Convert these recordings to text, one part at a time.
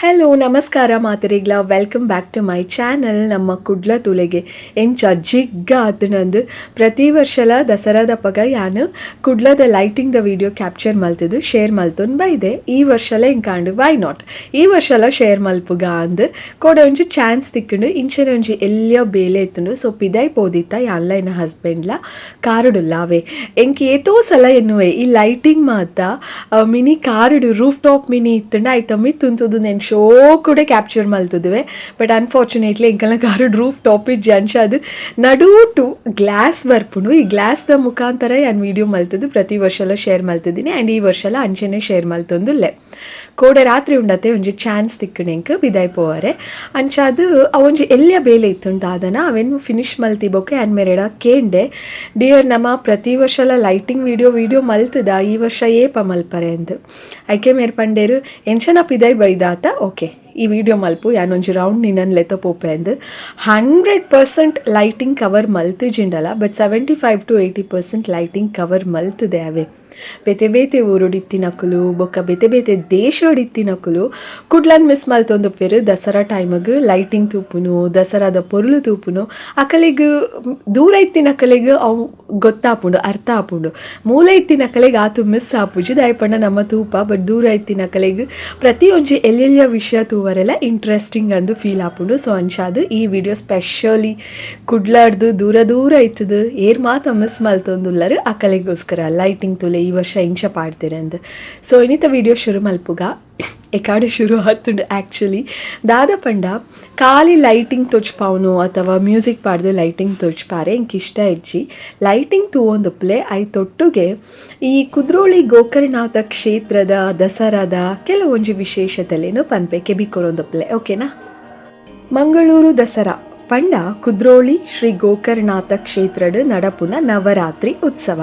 Hello ನಮಸ್ಕಾರ ಮಾತರಿಗ್ಲ welcome back to my channel. ನಮ್ಮ ಕುಡ್ಲ ತುಲೆಗೆ ಎಂಚ ಜಿಗ್ಗ ಆತನಂದು ಪ್ರತಿ ವರ್ಷಲ ದಸರಾದಪ್ಪಗ ಯಾನು ಕುಡ್ಲದ ಲೈಟಿಂಗ್ ದ ವಿಡಿಯೋ ಕ್ಯಾಪ್ಚರ್ ಮಲ್ತಿದ್ದು ಶೇರ್ ಮಲ್ತೊಂದು ಬೈದೆ. ಈ ವರ್ಷಲ ಇಂಕಾಂಡು ವೈ ನಾಟ್ ಈ ವರ್ಷಲ ಶೇರ್ ಮಲ್ಪುಗ ಅಂದು ಕೋಡ ಒಂಜಿ ಚಾನ್ಸ್ ತಿಕ್ಕೊಂಡು ಇಂಚನೆ ಒಂಜಿ ಎಲ್ಲಿಯೋ ಬೇಲೆ ಎತ್ತುಂಡು ಸೊ ಪಿದೈ ಪೋದಿತ್ತ ಯಾನ್ಲ ಎನ್ನ ಹಸ್ಬೆಂಡ್ಲ ಕಾರುಡುಲ್ಲಾವೆ ಎಂಕಿ ಏತೋ ಸಲ ಎನ್ನುವೆ ಈ ಲೈಟಿಂಗ್ ಮಾತ ಮಿನಿ ಕಾರುಡು ರೂಫ್ ಟಾಪ್ ಮಿನಿ ಇತ್ತಂಡು ಆಯ್ತ ಮಿತ್ತುಂತುದು ನೆನ್ ಶೋ ಕೂಡ ಕ್ಯಾಪ್ಚರ್ ಮಲ್ತಿದ್ವಿ. ಬಟ್ ಅನ್ಫಾರ್ಚುನೇಟ್ಲಿ ಎಂಕಲ್ನ ಕಾರುಡ್ ರೂಫ್ ಟಾಪ್ ಇಜ್ಜಿ ಅಂಚಾದು ನಡೂಟು ಗ್ಲಾಸ್ ಬರ್ಪುಂಡು. ಈ ಗ್ಲಾಸ್ದ ಮುಖಾಂತರ ಯಾನ್ ವಿಡಿಯೋ ಮಲ್ತದ್ದು ಪ್ರತಿ ವರ್ಷಲ ಶೇರ್ ಮಲ್ತಿದ್ದೀನಿ ಆ್ಯಂಡ್ ಈ ವರ್ಷಲ ಅಂಚೆನೆ ಶೇರ್ ಮಲ್ತೊಂದುಲ್ಲೆ. ಕೋಡೆ ರಾತ್ರಿ ಉಂಡತೆ ಒಂಜಿ ಚಾನ್ಸ್ ತಿಕ್ಕಣೆಂಕ್ ಬಿದಾಯ್ ಪೋವರೆ ಅಂಚಾದು ಅವೊಂಜಿ ಎಲ್ಲಿಯ ಬೇಲೆ ಇತ್ತುಂಟು ಅದನ್ನ ಅವೆನ್ ಫಿನಿಶ್ ಮಲ್ತಿಬೋಕೆ ಆ್ಯಂಡ್ ಮೇರೆಡ ಕೇಂಡೆ ಡಿಯರ್ ನಮ್ಮ ಪ್ರತಿ ವರ್ಷಲ ಲೈಟಿಂಗ್ ವಿಡಿಯೋ ಮಲ್ತದ ಈ ವರ್ಷ ಏಪ ಮಲ್ಪರೆ ಅಂದು ಐಕೆ ಮೇರ್ ಪಂಡೇರು ಎಂಚನ ಪಿದಾಯ್ ಬೈದಾತ ಓಕೆ ಈ ವಿಡಿಯೋ ಮಲ್ಪು ಯಾನೊಂಜಿ ರೌಂಡ್ ನಿನ್ನನ್ನು ಲೆತ್ತ ಪೋಪೆ ಅಂದು 100% ಲೈಟಿಂಗ್ ಕವರ್ ಮಲ್ತಿಜಿಂಡಲ್ಲ ಬಟ್ 75 to 80% ಲೈಟಿಂಗ್ ಕವರ್ ಮಲ್ತದೆ ಅವೆ. ಬೇತೆ ಬೇತೆ ಊರುಡಿತ್ತಿನಕುಲು ಬೊಕ್ಕ ಬೇತೆ ಬೇತೆ ದೇಶಡಿತ್ತಿನಕುಲು ಕುಡ್ಲನ್ ಮಿಸ್ ಮಲ್ತೊಂದುಪ್ಪೆರು ದಸರಾ ಟೈಮಗ್ ಲೈಟಿಂಗ್ ತೂಪುನು ದಸರಾದ ಪೊರ್ಲು ತೂಪುನು ಅಕಲಿಗ್ ದೂರ ಇತ್ತಿನಕಲಿಗ್ ಅವು ಗೊತ್ತಾಪುಂಡು ಅರ್ಥ ಆಪುಂಡು. ಮೂಲ ಇತ್ತಿನಕಲಿಗ್ ಆತು ಮಿಸ್ ಆಪುಜಿ ದಯಪಂಡ ನಮ್ಮ ತೂಪ ಬಟ್ ದೂರ ಇತ್ತಿನಕಲಿಗ್ ಪ್ರತಿ ಒಂಜಿ ಎಲ್ಲೆಲ್ಲ ವಿಷಯ ತೂವರೆಲ್ಲ ಇಂಟ್ರೆಸ್ಟಿಂಗ್ ಅಂದು ಫೀಲ್ ಆಪುಂಡು. ಸೊ ಅಂಚಾದು ಈ ವಿಡಿಯೋ ಸ್ಪೆಷಲಿ ಕುಡ್ಲಾಡ್ದು ದೂರ ದೂರ ಇತ್ತದು ಏರ್ ಮಾತ ಮಿಸ್ ಮಲ್ತೊಂದುಲ್ಲರು ಅಕಲಿಗೋಸ್ಕರ ಲೈಟಿಂಗ್ ತುಲೆ ಈ ವರ್ಷ ಇಂಚ ಪಾಡ್ತೀರ ಅಂದು. ಸೊ ಇನ್ನಿತ ವಿಡಿಯೋ ಶುರು ಮಲ್ಪುಗ ಎಕಾಡೆ ಶುರು ಆತುಂಡು ಆ್ಯಕ್ಚುಲಿ ದಾದ ಪಂಡ ಖಾಲಿ ಲೈಟಿಂಗ್ ತೊಚ್ಪಾವನು ಅಥವಾ ಮ್ಯೂಸಿಕ್ ಪಾಡ್ದು ಲೈಟಿಂಗ್ ತೊಚ್ಪಾರೆ ಇಂಕ ಇಷ್ಟ ಇಜ್ಜಿ ಲೈಟಿಂಗ್ ತೂವೊಂದುಪ್ಲೆ ಐ ತೊಟ್ಟುಗೆ ಈ ಕುದ್ರೋಳಿ ಗೋಕರ್ಣನಾಥ ಕ್ಷೇತ್ರದ ದಸರಾದ ಕೆಲವೊಂಜಿ ವಿಶೇಷತೆಲೇನು ಪನ್ಪೆ ಕೆಬಿಕೊರೊಂದುಪ್ಲೆ ಓಕೆನಾ. ಮಂಗಳೂರು ದಸರಾ ಪಂಡ ಕುದ್ರೋಳಿ ಶ್ರೀ ಗೋಕರ್ಣನಾಥ ಕ್ಷೇತ್ರಡ್ ನಡಪುನ ನವರಾತ್ರಿ ಉತ್ಸವ.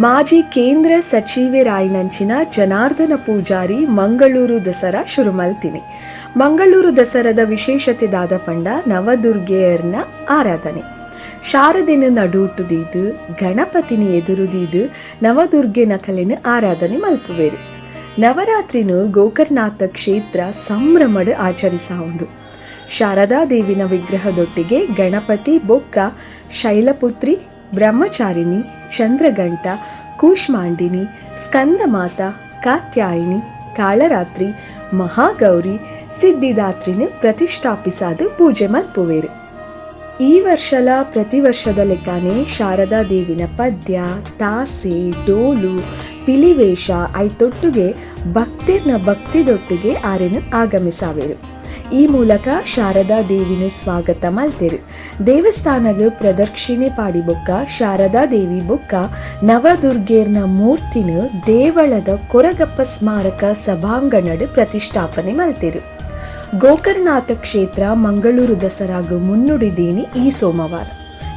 ಮಾಜಿ ಕೇಂದ್ರ ಸಚಿವರಾಯಿನಂಚಿನ ಜನಾರ್ದನ ಪೂಜಾರಿ ಮಂಗಳೂರು ದಸರಾ ಶುರು ಮಲ್ತಿನಿ. ಮಂಗಳೂರು ದಸರಾದ ವಿಶೇಷತೆ ದಾದ ಪಂಡ ನವದುರ್ಗೆಯರ್ನ ಆರಾಧನೆ. ಶಾರದೆನ ನಡೂಟುದೀದು ಗಣಪತಿನಿ ಎದುರುದೀದು ನವದುರ್ಗೆನ ಕಲೆನ ಆರಾಧನೆ ಮಲ್ಪುವೆರು. ನವರಾತ್ರಿನು ಗೋಕರ್ಣನಾಥ ಕ್ಷೇತ್ರ ಸಂಭ್ರಮಡ್ ಆಚರಿಸಾವುಂಡು. ಶಾರದಾ ದೇವಿನ ವಿಗ್ರಹದೊಟ್ಟಿಗೆ ಗಣಪತಿ ಬೊಕ್ಕ ಶೈಲಪುತ್ರಿ ಬ್ರಹ್ಮಚಾರಿಣಿ ಚಂದ್ರಗಂಟ ಕೂಷ್ಮಾಂಡಿನಿ ಸ್ಕಂದಮಾತ ಕಾತ್ಯಾಯಿನಿ ಕಾಳರಾತ್ರಿ ಮಹಾಗೌರಿ ಸಿದ್ಧಿದಾತ್ರಿನ ಪ್ರತಿಷ್ಠಾಪಿಸಾದು ಪೂಜೆ ಮಲ್ಪುವೆರು. ಈ ವರ್ಷಲ ಪ್ರತಿ ವರ್ಷದ ಲೆಕ್ಕನೆ ಶಾರದಾ ದೇವಿನ ಪದ್ಯ ತಾಸೆ ಡೋಲು ಪಿಲಿವೇಷ ಐತೊಟ್ಟುಗೆ ಭಕ್ತಿರ್ನ ಭಕ್ತಿದೊಟ್ಟಿಗೆ ಆರೆನು ಆಗಮಿಸಾವೆರು. ಈ ಮೂಲಕ ಶಾರದಾ ದೇವಿನ ಸ್ವಾಗತ ಮಲ್ತೆರು. ದೇವಸ್ಥಾನಗ ಪ್ರದಕ್ಷಿಣೆ ಪಾಡಿ ಬೊಕ್ಕ ಶಾರದಾ ದೇವಿ ಬೊಕ್ಕ ನವದುರ್ಗೇರ್ನ ಮೂರ್ತಿನ ದೇವಳದ ಕೊರಗಪ್ಪ ಸ್ಮಾರಕ ಸಭಾಂಗಣಡ್ ಪ್ರತಿಷ್ಠಾಪನೆ ಮಲ್ತೆರು. ಗೋಕರ್ಣನಾಥ ಕ್ಷೇತ್ರ ಮಂಗಳೂರು ದಸರಾಗ ಮುನ್ನುಡಿದೀನಿ ಈ ಸೋಮವಾರ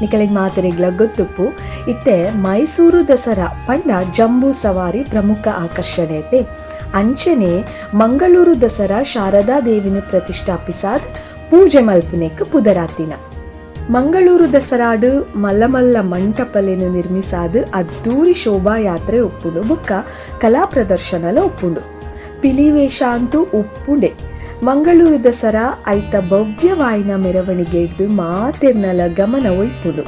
ನಿಕಲಿಗೆ ಮಾತರಿಗ್ಲ ಗೊತ್ತುಪ್ಪು ಇತ್ತೆ ಮೈಸೂರು ದಸರಾ ಪಂಡ ಜಂಬೂ ಸವಾರಿ ಪ್ರಮುಖ ಆಕರ್ಷಣೆ ಐತೆ. ಅಂಚನೆ ಮಂಗಳೂರು ದಸರಾ ಶಾರದಾ ದೇವಿನ ಪ್ರತಿಷ್ಠಾಪಿಸಾದ್ ಪೂಜೆ ಮಲ್ಪನೆಕ್ ಪುದರಾತಿನ. ಮಂಗಳೂರು ದಸರಾಡು ಮಲ್ಲ ಮಂಟಪಲೆನು ನಿರ್ಮಿಸಾದು ಅದ್ದೂರಿ ಶೋಭಾಯಾತ್ರೆ ಒಪ್ಪುಂಡು ಬೊಕ್ಕ ಕಲಾ ಪ್ರದರ್ಶನಲ ಒಪ್ಪುಂಡು. ಪಿಲಿವೇಷ ಅಂತೂ ಉಪ್ಪುಂಡೆ. ಮಂಗಳೂರು ದಸರಾ ಐತ ಭವ್ಯವಾಯಿನ ಮೆರವಣಿಗೆ ಹಿಡ್ದು ಮಾತಿರ್ನಲ ಗಮನ ಒಯ್ಪುಂಡು.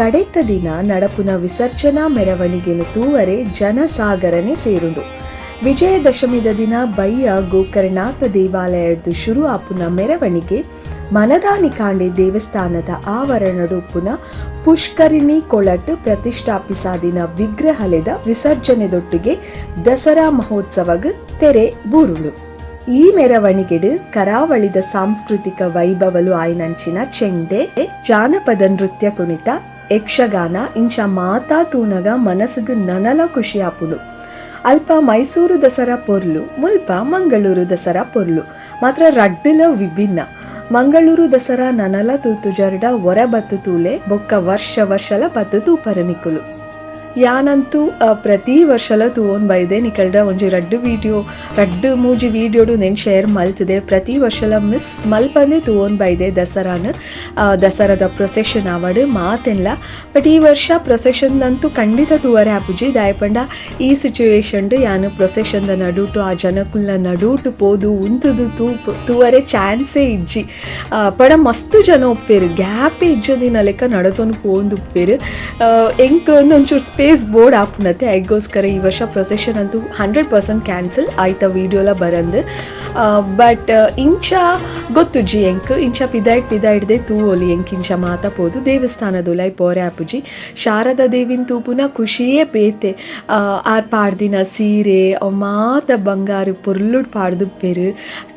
ಕಡೆತ ದಿನ ನಡಪುನ ವಿಸರ್ಜನಾ ಮೆರವಣಿಗೆನು ತೂವರೆ ಜನಸಾಗರನೆ ಸೇರುಂಡು. ವಿಜಯದಶಮಿದ ದಿನ ಬಯ್ಯ ಗೋಕರ್ಣನಾಥ ದೇವಾಲಯದ್ದು ಶುರು ಆಪುನ ಮೆರವಣಿಗೆ ಮನದಾನಿ ಕಾಂಡೆ ದೇವಸ್ಥಾನದ ಆವರಣಡುಪುನ ಪುಷ್ಕರಿಣಿ ಕೊಳಟ್ ಪ್ರತಿಷ್ಠಾಪಿಸಾದಿನ ವಿಗ್ರಹಲೆದ ವಿಸರ್ಜನೆದೊಟ್ಟಿಗೆ ದಸರಾ ಮಹೋತ್ಸವಗ್ ತೆರೆ ಬೂರುಳು. ಈ ಮೆರವಣಿಗೆಡ್ ಕರಾವಳಿದ ಸಾಂಸ್ಕೃತಿಕ ವೈಭವಲು ಆಯ್ನಂಚಿನ ಚೆಂಡೆ ಜಾನಪದ ನೃತ್ಯ ಕುಣಿತ ಯಕ್ಷಗಾನ ಇಂಚ ಮಾತಾ ತೂನಗ ಮನಸ್ಸಿಗೆ ನನಲ ಖುಷಿ ಆಪುಡು. ಅಲ್ಪ ಮೈಸೂರು ದಸರಾ ಪೊರ್ಲು ಮುಲ್ಪ ಮಂಗಳೂರು ದಸರಾ ಪೊರ್ಲು ಮಾತ್ರ ರಡ್ಡುಲ ವಿಭಿನ್ನ. ಮಂಗಳೂರು ದಸರಾ ನನಲ ತೂತು ಜರ್ಡ ಹೊರ ಬತ್ತು ತೂಲೆ ಬೊಕ್ಕ ವರ್ಷಲ ಬತ್ತು ತೂಪರ ನಿಕ್ಕುಲು. ಯಾನಂತೂ ಪ್ರತಿ ವರ್ಷಲ ತೂವೊಂದು ಬೈದೆ ನಿಕಲ್ಡ ಒಂಜಿ ರಡ್ಡು ಮೂಜಿ ವೀಡಿಯೋಡು నేను ಶೇರ್ ಮಲ್ತಿದೆ. ಪ್ರತಿ ವರ್ಷಲ ಮಿಸ್ ಮಲ್ಪಂದೆ ತೂವೊಂದು ಬೈದೆ ದಸರಾದ ಪ್ರೊಸೆಷನ್ ಆವಡ್ ಮಾತೆನ್ಲ. ಬಟ್ ಈ ವರ್ಷ ಪ್ರೊಸೆಷನ್ದಂತೂ ಖಂಡಿತ ತೂವರೆ ಆಪುಜಿ ದಾಯಪಂಡ ಈ ಸಿಚುವೇಶನ್ ಯಾನು ಪ್ರೊಸೆಷನ್ದ ನಡುಟು ಆ ಜನಕುಲ್ನ ನಡುಟು ಪೋದು ಉಂತುದು ತೂವರೆ ಚಾನ್ಸೇ ಇಜ್ಜಿ. ಪಡ ಮಸ್ತು ಜನ ಒಪ್ಪೇರು, ಗ್ಯಾಪೇ ಇಜ್ಜದಿನ ಲೆಕ್ಕ ನಡತೊಂದು ಪೋಂದು ಉಪ್ಪೇರು. ಎಂಕ್ ಒಂಚೂರು ಸ್ಪೇಸ್ ಬೋರ್ಡ್ ಆಪುನತ್ತೆ ಐಗೋಸ್ಕರ ಈ ವರ್ಷ ಪ್ರೊಸೆಷನ್ ಅಂತೂ 100% ಕ್ಯಾನ್ಸಲ್ ಆಯ್ತ ವೀಡಿಯೋಲ ಬರಂದು. ಬಟ್ ಇಂಚ ಗೊತ್ತುಜಿ ಇಂಚ ಪಿದಾಯ್ಡ್ದೆ ತೂವೊಲಿ ಇಂಚ ಮಾತಪೋದು ದೇವಸ್ಥಾನದೊಲೈ ಪೋರೆ ಆಪುಜಿ. ಶಾರದಾ ದೇವಿನ ತೂಪುನ ಖುಷಿಯೇ ಬೇತೆ. ಆರ್ ಪಾಡ್ದಿನ ಸೀರೆ ಮಾತ ಬಂಗಾರು ಪೊರ್ಲುಡ್ ಪಾಡ್ದುಪ್ಪೇರು.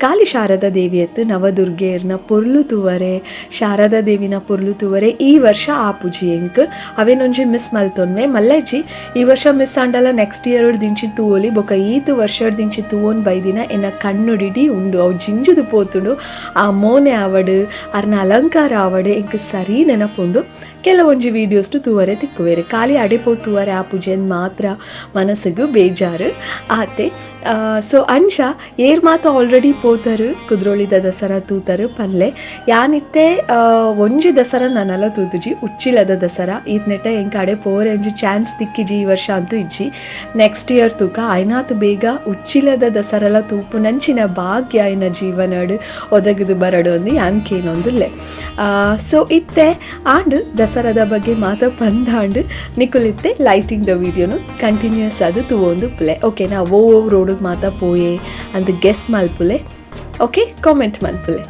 ಖಾಲಿ ಶಾರದಾ ದೇವಿ ಎತ್ತು ನವದುರ್ಗೆರ್ನ ಪೊರ್ಲು ತೂವರೆ, ಶಾರದಾ ದೇವಿನ ಪೊರ್ಲು ತೂವರೆ ಈ ವರ್ಷ ಆಪುಜಿ ಅವೇನೊಂಜಿ ಮಿಸ್ ಮಲ್ತೊನ್ವೆ ಮಲ್ಲೆಜ್ಜಿ. ಈ ವರ್ಷ ಮಿಸ್ ಆಂಡಲ ನೆಕ್ಸ್ಟ್ ಇಯರ್ ದಿಂಚಿ ತೂವೊಲಿ ಬೊಕ ಈತು ವರ್ಷಡ್ ದಿಂಚಿ ತೂವೊನ್ ಬೈದಿನ ಎನ್ನ ಕಣ್ಣುಡಿಡಿ ಉಂಡು ಅವು ಜಿಂಜುದು ಪೋತುಂಡು. ಆ ಮೋನೆ ಆವಡು ಅರ್ನ ಅಲಂಕಾರ ಆವಡು ಎಂಕ್ ಸರಿ ನೆನಪುಂಡು. ಕೆಲವೊಂಜಿ ವೀಡಿಯೋಸ್ಟು ತೂವರೆ ತಿಕ್ಕುವೆರು. ಖಾಲಿ ಅಡೆಪೋ ತೂವರೆ ಆಪುಜೆನ್ ಮಾತ್ರ ಮನಸ್ಸಿಗೂ ಬೇಜಾರು ಆತೆ. ಸೊ ಅಂಚ ಏರ್ ಮಾತು ಆಲ್ರೆಡಿ ಪೋತರು ಕುದ್ರೋಳಿದ ದಸರಾ ತೂತರು ಪನ್ಲೆ ಯಾನಿತ್ತೆ ಒಂಜಿ ದಸರಾ ನನ್ನಲ್ಲ ತೂತುಜಿ ಉಚ್ಚಿಲದ ದಸರಾ ಈತ್ನೆಟ ಎಂಕ್ ಅಡೆ ಪೋರೆ ಒಂಜಿ ಚಾನ್ಸ್ ತಿಕ್ಕಿಜಿ ಈ ವರ್ಷ ಅಂತೂ ಇಜ್ಜಿ. ನೆಕ್ಸ್ಟ್ ಇಯರ್ ತೂಕ ಐನಾತ್ ಬೇಗ ಉಚ್ಚಿಲದ ದಸರಲ ತೂಪು ನಂಚಿನ ಭಾಗ್ಯ ಐನ ಜೀವನಡು ಒದಗಿದು ಬರಡು ಅಂದು ಯಾನ್ಕೇನೊಂದುಲ್ಲೆ. ಸೊ ಇತ್ತೆ ಆಂಡ್ ದಸರಾದ ಬಗ್ಗೆ ಮಾತ ಪಂದಾಂಡ್ ನಿಕುಲಿತ್ತೆ ಲೈಟಿಂಗ್ ದ ವಿಡಿಯೋನು ಕಂಟಿನ್ಯೂಸ್ ಅದು ತೂವೊಂದು ಪ್ಲೇ. ಓಕೆ ನಾ ಓ ರೋಡ್ ಮಾತ ಪೋಯೆ ಅಂದ್ ಗೆಸ್ ಮಲ್ಪುಲೆ. ಓಕೆ ಕಾಮೆಂಟ್ ಮಲ್ಪುಲೆ.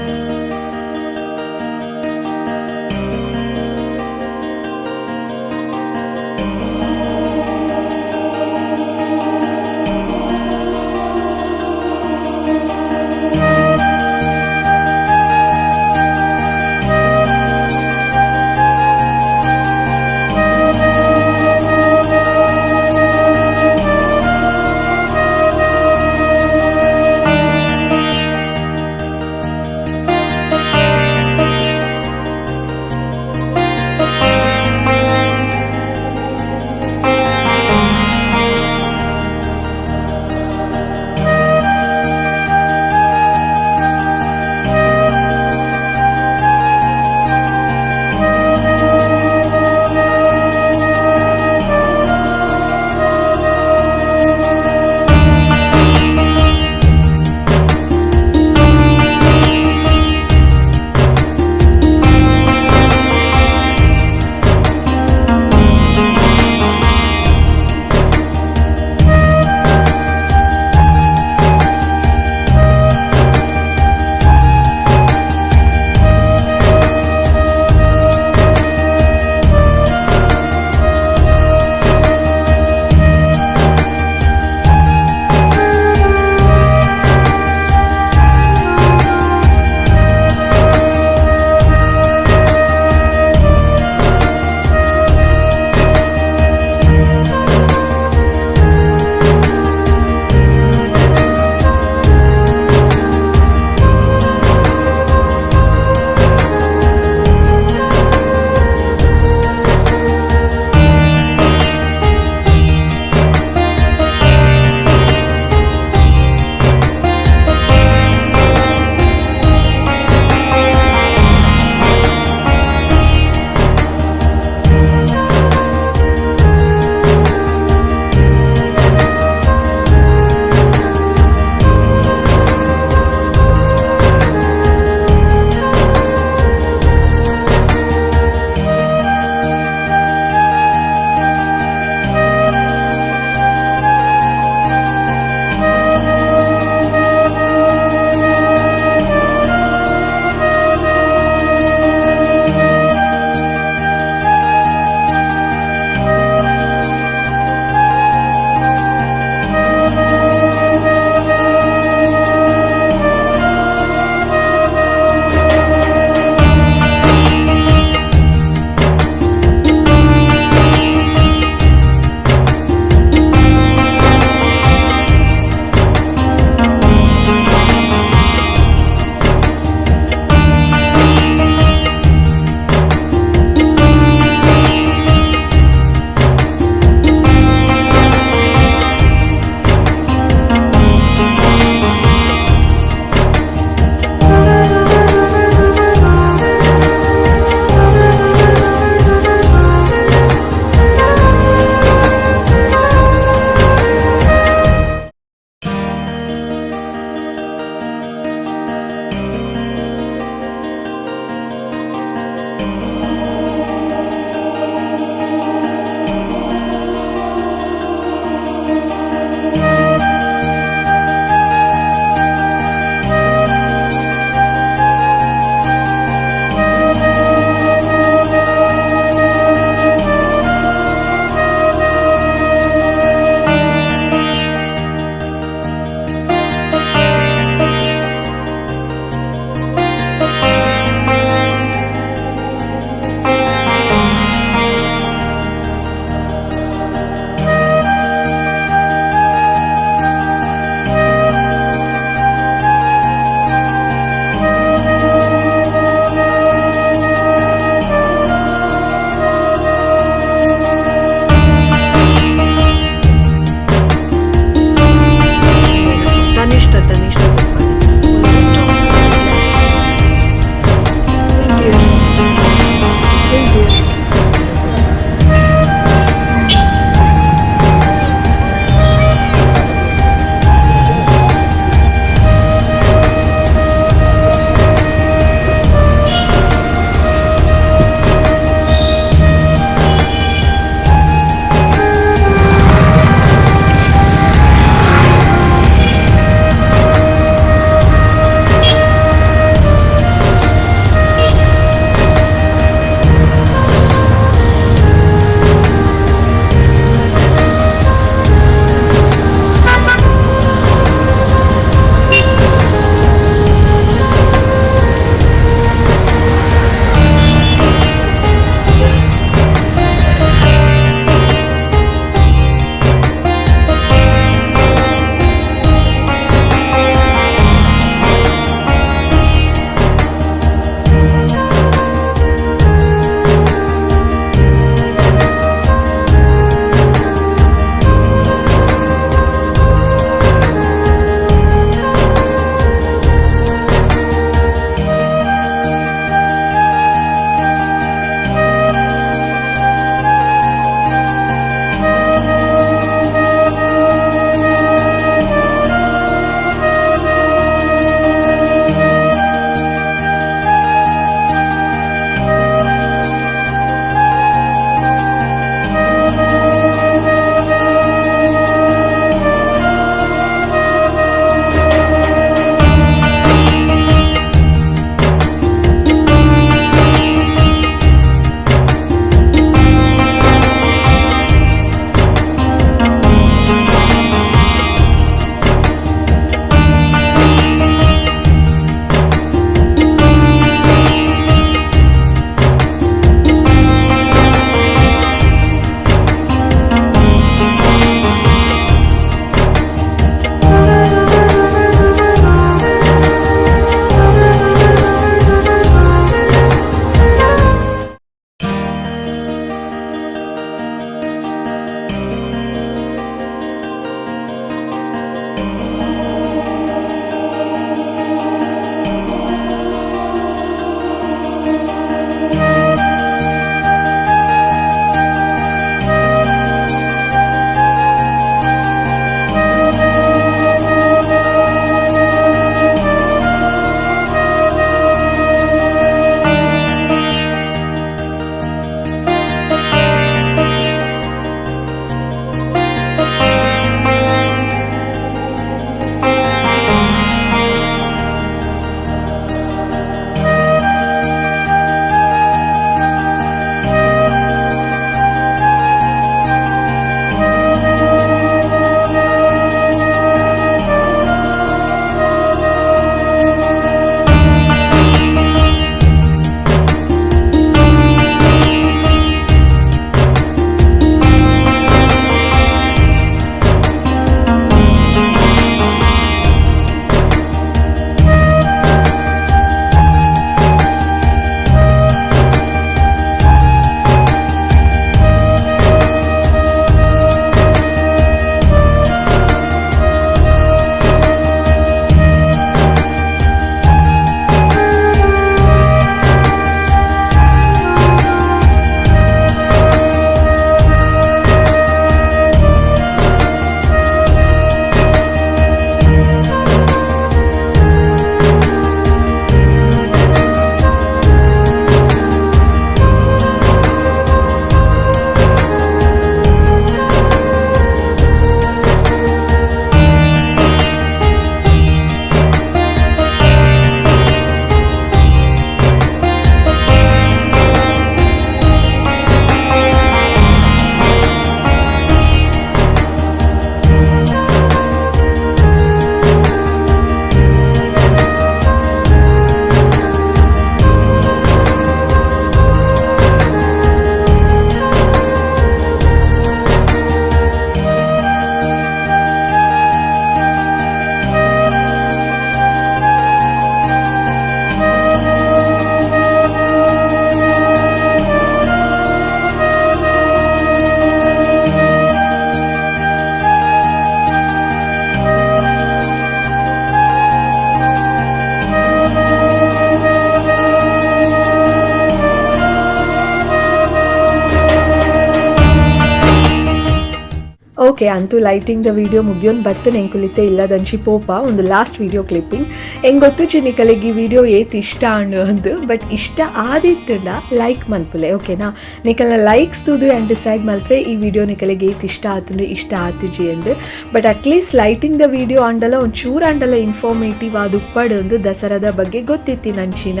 ಓಕೆ ಅಂತೂ ಲೈಟಿಂಗ್ ದ ವಿಡಿಯೋ ಮುಗಿಯೋನ್ ಬರ್ತೇನೆ ಎಂಕುಲಿತೆ ಇಲ್ಲದಂಚಿ ಪೋಪ ಒಂದು ಲಾಸ್ಟ್ ವಿಡಿಯೋ ಕ್ಲಿಪ್ಪಿಂಗ್ ಹೆಂಗೆ ಗೊತ್ತು ಚಿನ್ನಿಕಲಿಗೆ ಈ ವಿಡಿಯೋ ಏತ್ ಇಷ್ಟ ಅನ್ನೋದು ಬಟ್ ಇಷ್ಟ ಆದಿತ್ತಂಡ ಲೈಕ್ ಮಲ್ಪುಲೆ ಓಕೆನಾ ನಿಕಲ್ನ ಲೈಕ್ಸ್ ತುದು ಆ್ಯಂಡ್ ಡಿಸೈಡ್ ಮಲ್ಪೆ ಈ ವಿಡಿಯೋ ನಿಕಲಿಗೆ ಏತ್ ಇಷ್ಟ ಆತಂದ್ರೆ ಇಷ್ಟ ಆತಿಜಿ ಅಂದು ಬಟ್ ಅಟ್ಲೀಸ್ಟ್ ಲೈಟಿಂಗ್ ದ ವಿಡಿಯೋ ಅಂಡಲ್ಲ ಒಂಚೂರು ಅಂಡಲ್ಲ ಇನ್ಫಾರ್ಮೇಟಿವ್ ಅದು ಉಪ್ಪಡು ಒಂದು ದಸರಾದ ಬಗ್ಗೆ ಗೊತ್ತಿತ್ತಿ ನಂಚಿನ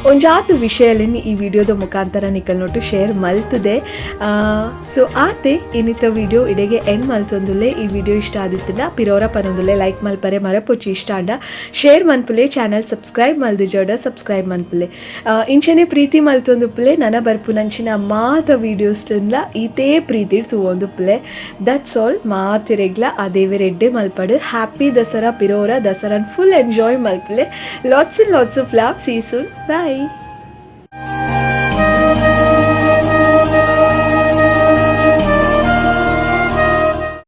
ಒಂಜಾತು ವಿಷಯದಲ್ಲಿ ಈ ವಿಡಿಯೋದ ಮುಖಾಂತರ ನಿಕಲ್ ನೋಟು ಶೇರ್ ಮಲ್ತದೆ ಸೊ ಆತೆ ಇನ್ನಿತ ವಿಡಿಯೋ ಇಡೆಗೆ ಎಂಡ್ ಮಲ್ತೊಂದುಲ್ಲೆ ಈ ವಿಡಿಯೋ ಇಷ್ಟ ಆದಿತ್ತಿನ ಪಿರೋರ ಪನೊಂದುಲ್ಲೆ ಲೈಕ್ ಮಲ್ಪರೆ ಮರಪೊಚ್ಚಿ ಇಷ್ಟ ಅಂಡ ಶೇರ್ ಮನ್ಪುಲೆ ಚಾನಲ್ ಸಬ್ಸ್ಕ್ರೈಬ್ ಮಲ್ದು ಜೋಡ ಸಬ್ಸ್ಕ್ರೈಬ್ ಮನ್ಪುಲೆ ಇಂಚನೆ ಪ್ರೀತಿ ಮಲ್ತೊಂದುಪ್ಪುಲೆ ನನ ಬರ್ಪು ನಂಚಿನ ಮಾತ ವೀಡಿಯೋಸ್ಲ ಈತೇ ಪ್ರೀತಿ ತೂವೊಂದುಪ್ಪುಲೆ ದಟ್ಸ್ ಆಲ್ ಮಾತಿರೆಗ್ಲ ಅದೇವೆ ರೆಡ್ಡೆ ಮಲ್ಪಡು ಹ್ಯಾಪಿ ದಸರಾ ಪಿರೋರ ದಸರಾನ್ ಫುಲ್ ಎಂಜಾಯ್ ಮಲ್ಪುಲೆ lots of love see soon bye